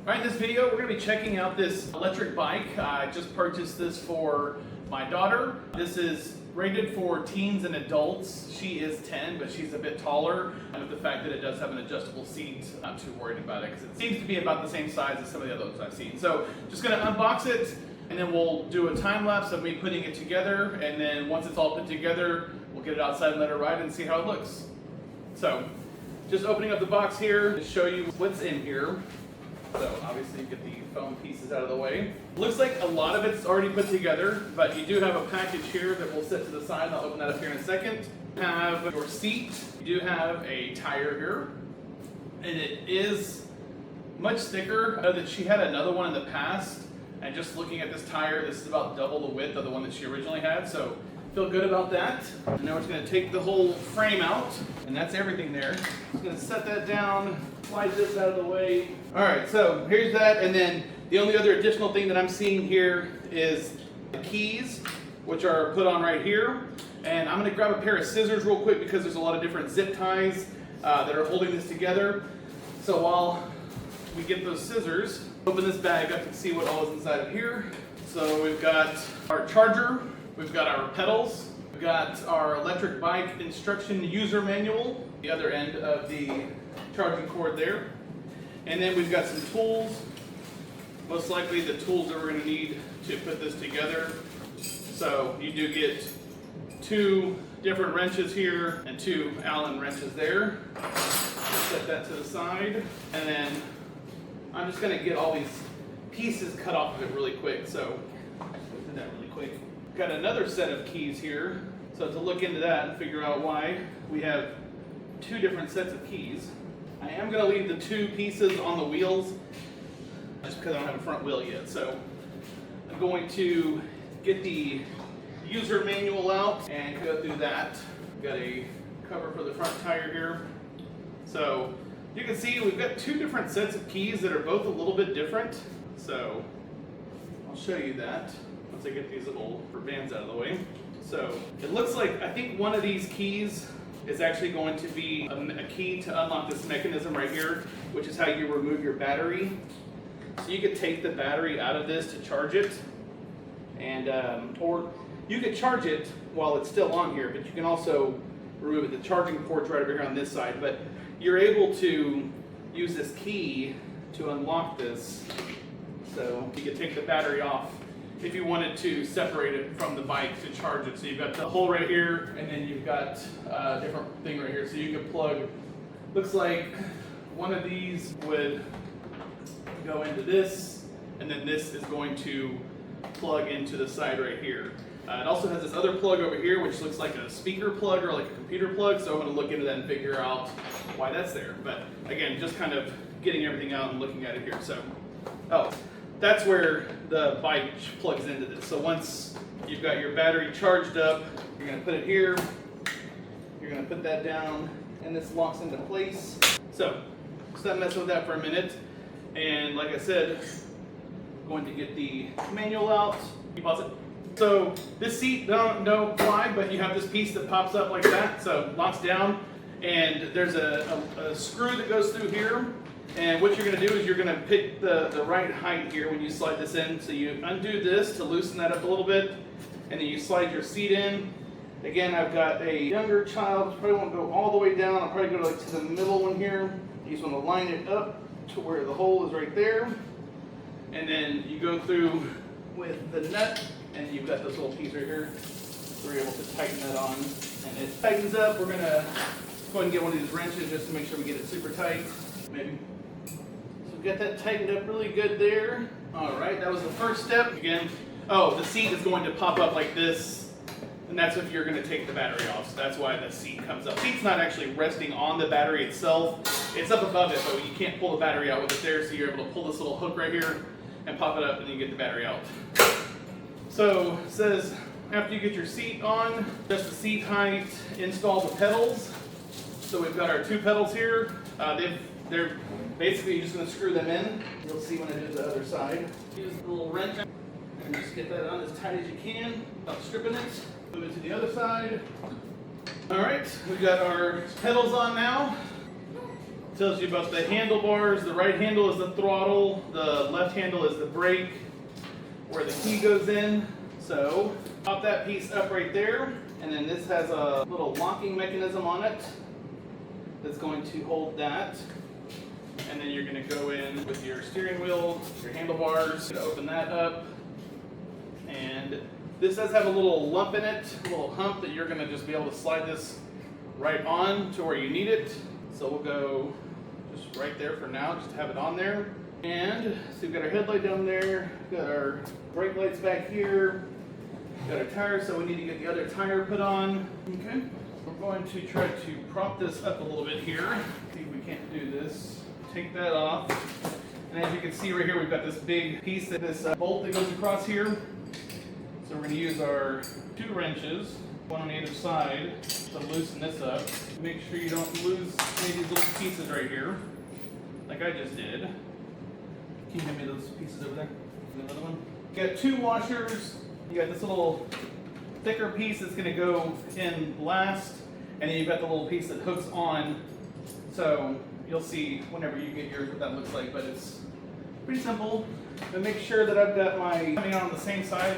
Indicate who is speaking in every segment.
Speaker 1: Alright, in this video we're going to be checking out this electric bike. I just purchased this for my daughter. This is rated for teens and adults. She is 10, but she's a bit taller. And with the fact that it does have an adjustable seat, I'm not too worried about it because it seems to be about the same size as some of the others I've seen. So just going to unbox it and then we'll do a time lapse of me putting it together, and then once it's all put together we'll get it outside and let it ride and see how it looks. So just opening up the box here to show you what's in here. So obviously you get the foam pieces out of the way. Looks like a lot of it's already put together, but you do have a package here that we'll set to the side. I'll open that up here in a second. You have your seat. You do have a tire here, and it is much thicker. I know that she had another one in the past, and just looking at this tire, this is about double the width of the one that she originally had, so feel good about that. And now we're just going to take the whole frame out, and that's everything there. Just going to set that down, slide this out of the way. Alright, so here's that, and then the only other additional thing that I'm seeing here is the keys, which are put on right here. And I'm going to grab a pair of scissors real quick because there's a lot of different zip ties that are holding this together. So while we get those scissors, open this bag up and see what all is inside of here. So we've got our charger, we've got our pedals, we've got our electric bike instruction user manual, the other end of the charging cord there. And then we've got some tools, most likely the tools that we're going to need to put this together. So you do get 2 different wrenches here and 2 Allen wrenches there. Set that to the side, and then I'm just going to get all these pieces cut off of it really quick. So we'll do that really quick. Got another set of keys here. So to look into that and figure out why we have 2 different sets of keys. I am going to leave the 2 pieces on the wheels just because I don't have a front wheel yet. So I'm going to get the user manual out and go through that. Got a cover for the front tire here. So you can see we've got 2 different sets of keys that are both a little bit different. So I'll show you that once I get these little bands out of the way. So it looks like, I think one of these keys is actually going to be a key to unlock this mechanism right here, which is how you remove your battery. So you could take the battery out of this to charge it, and or you could charge it while it's still on here, but you can also remove it. The charging port's right over here on this side, but you're able to use this key to unlock this. So you could take the battery off if you wanted to separate it from the bike to charge it. So you've got the hole right here, and then you've got a different thing right here. So you could plug, looks like one of these would go into this, and then this is going to plug into the side right here. It also has this other plug over here, which looks like a speaker plug or like a computer plug. So I'm going to look into that and figure out why that's there. But again, just kind of getting everything out and looking at it here. So, that's where the bike plugs into this. So once you've got your battery charged up, you're going to put it here, you're going to put that down, and this locks into place. So stop messing with that for a minute. And like I said, I'm going to get the manual out. You pause it. So this seat, don't fly, but you have this piece that pops up like that, so locks down, and there's a screw that goes through here. And what you're going to do is you're going to pick the right height here when you slide this in. So you undo this to loosen that up a little bit, and then you slide your seat in. Again, I've got a younger child, probably won't go all the way down. I'll probably go like to the middle one here. You just want to line it up to where the hole is right there. And then you go through with the nut, and you've got this little piece right here. So we're able to tighten that on. And it tightens up. We're going to go ahead and get one of these wrenches just to make sure we get it super tight. Maybe. Get that tightened up really good there. Alright, that was the first step. Again, the seat is going to pop up like this, and that's if you're going to take the battery off. So that's why the seat comes up. The seat's not actually resting on the battery itself. It's up above it, but you can't pull the battery out with it there, so you're able to pull this little hook right here and pop it up, and you get the battery out. So it says, after you get your seat on, adjust the seat height, install the pedals. So we've got our 2 pedals here. They're basically just going to screw them in. You'll see when I do the other side. Use the little wrench and just get that on as tight as you can without stripping it. Move it to the other side. Alright, we've got our pedals on now. Tells you about the handlebars. The right handle is the throttle, the left handle is the brake, where the key goes in. So pop that piece up right there, and then this has a little locking mechanism on it that's going to hold that. And then you're going to go in with your steering wheel, your handlebars, to open that up. And this does have a little lump in it, a little hump that you're going to just be able to slide this right on to where you need it. So we'll go just right there for now, just to have it on there. And so we've got our headlight down there, got our brake lights back here, got our tires, so we need to get the other tire put on. Okay, we're going to try to prop this up a little bit here. See if we can't do this. Take that off. And as you can see right here, we've got this big piece, this bolt that goes across here. So we're going to use our 2 wrenches, one on either side, to loosen this up. Make sure you don't lose any of these little pieces right here, like I just did. Can you give me those pieces over there? Another one. You got 2 washers. You got this little thicker piece that's going to go in last, and then you've got the little piece that hooks on. So you'll see whenever you get yours what that looks like, but it's pretty simple. But make sure that I've got my coming out on the same side.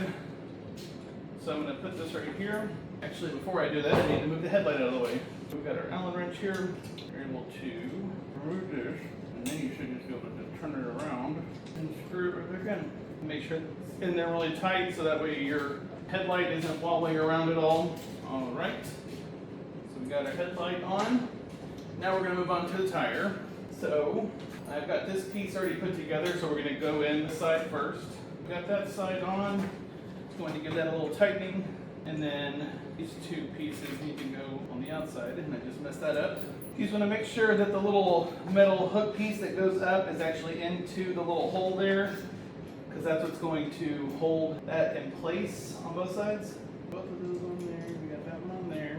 Speaker 1: So I'm going to put this right here. Actually, before I do that, I need to move the headlight out of the way. We've got our Allen wrench here. You're able to remove this, and then you should just be able to turn it around and screw it right back in. Make sure it's in there really tight so that way your headlight isn't wobbling around at all. All right. So we got our headlight on. Now we're going to move on to the tire. So I've got this piece already put together, so we're going to go in the side first. We've got that side on. Going to give that a little tightening, and then these 2 pieces need to go on the outside, and I just messed that up. You just want to make sure that the little metal hook piece that goes up is actually into the little hole there, because that's what's going to hold that in place on both sides. Both of those on there, we got that one on there.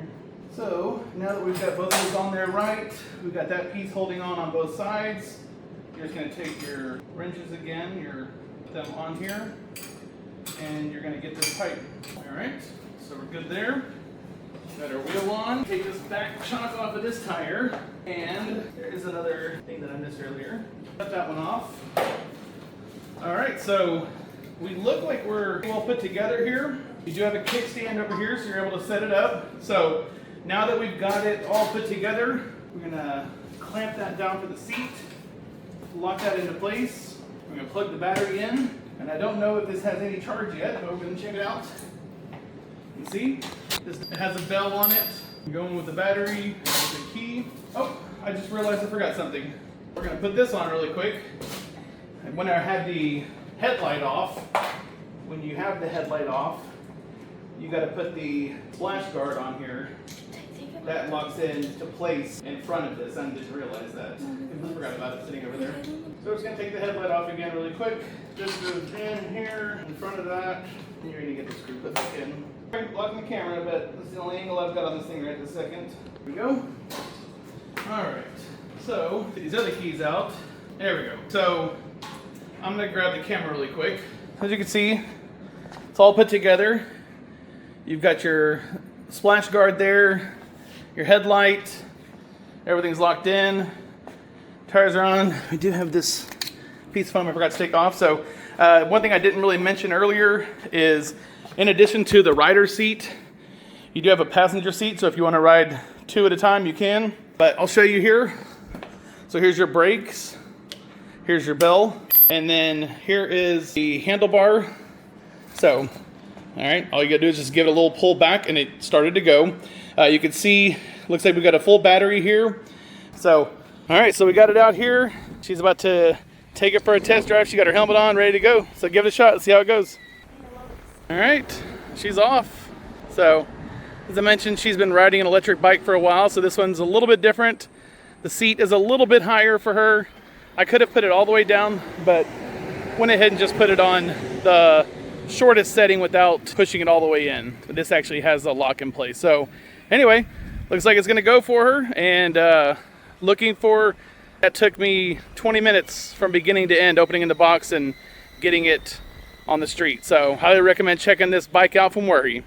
Speaker 1: So now that we've got both of those on there right, we've got that piece holding on both sides. You're just going to take your wrenches again, put them on here, and you're going to get this tight. All right, so we're good there. Got our wheel on. Take this back shock off of this tire, and there is another thing that I missed earlier. Cut that one off. All right, so we look like we're well put together here. We do have a kickstand over here, so you're able to set it up. So now that we've got it all put together, we're going to clamp that down to the seat, lock that into place. We're going to plug the battery in. And I don't know if this has any charge yet, but we're going to check it out. You see, it has a bell on it. I'm going with the battery, with the key. Oh, I just realized I forgot something. We're going to put this on really quick. And when I had the headlight off, when you have the headlight off, you got to put the splash guard on here. That locks into place in front of this. I didn't realize that. I forgot about it sitting over there. So we're just going to take the headlight off again really quick. This goes in here, in front of that. And you're going to get the screw put back in. I'm blocking the camera, but that's the only angle I've got on this thing right this second. Here we go. Alright, so get these other keys out. There we go. So I'm going to grab the camera really quick. As you can see, it's all put together. You've got your splash guard there, your headlight, everything's locked in, tires are on. We do have this piece of foam I forgot to take off. So one thing I didn't really mention earlier is, in addition to the rider's seat, you do have a passenger seat, so if you want to ride 2 at a time, you can. But I'll show you here. So here's your brakes, here's your bell, and then here is the handlebar. So, all right, all you gotta do is just give it a little pull back, and it started to go. You can see, looks like we got a full battery here. So, all right, so we got it out here. She's about to take it for a test drive. She got her helmet on, ready to go. So give it a shot, let's see how it goes. All right, she's off. So, as I mentioned, she's been riding an electric bike for a while, so this one's a little bit different. The seat is a little bit higher for her. I could have put it all the way down, but went ahead and just put it on the shortest setting without pushing it all the way in. This actually has a lock in place. So anyway, looks like it's gonna go for her, and looking for, that took me 20 minutes from beginning to end, opening in the box and getting it on the street. So highly recommend checking this bike out from Worry.